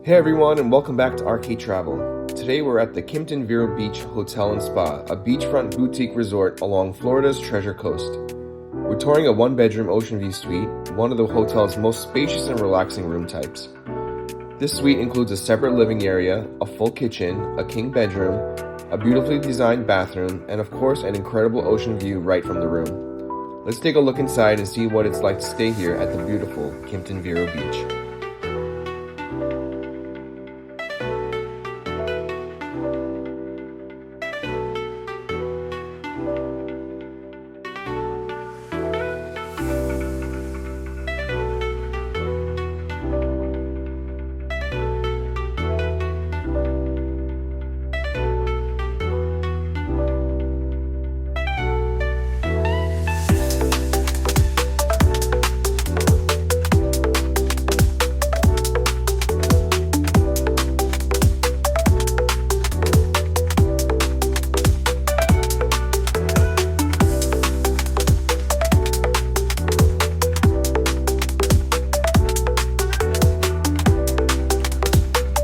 Hey everyone, and welcome back to Arcade Travel. Today we're at the Kimpton Vero Beach Hotel and Spa, a beachfront boutique resort along Florida's Treasure Coast. We're touring a one-bedroom Oceanview Suite, one of the hotel's most spacious and relaxing room types. This suite includes a separate living area, a full kitchen, a king bedroom, a beautifully designed bathroom, and of course an incredible ocean view right from the room. Let's take a look inside and see what it's like to stay here at the beautiful Kimpton Vero Beach.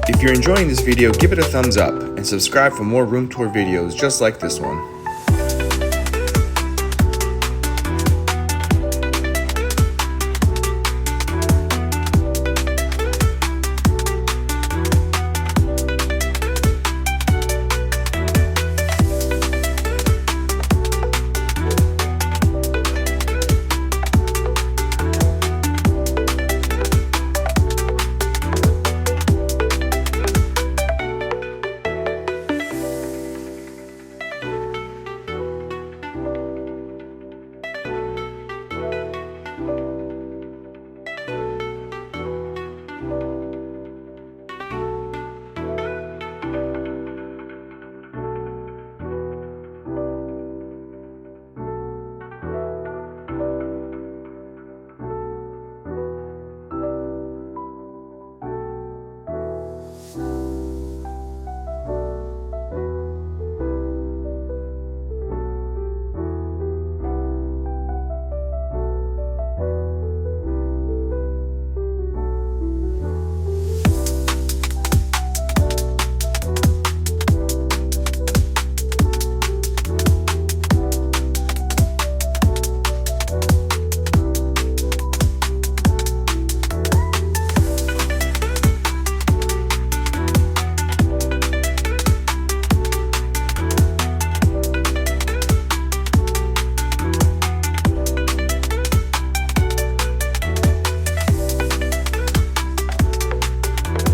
If you're enjoying this video, give it a thumbs up and subscribe for more room tour videos just like this one.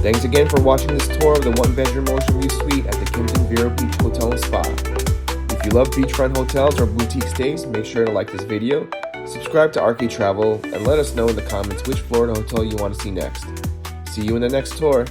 Thanks again for watching this tour of the one-bedroom Oceanview Suite at the Kimpton Vero Beach Hotel and Spa. If you love beachfront hotels or boutique stays, make sure to like this video, subscribe to Arcade Travel, and let us know in the comments which Florida hotel you want to see next. See you in the next tour.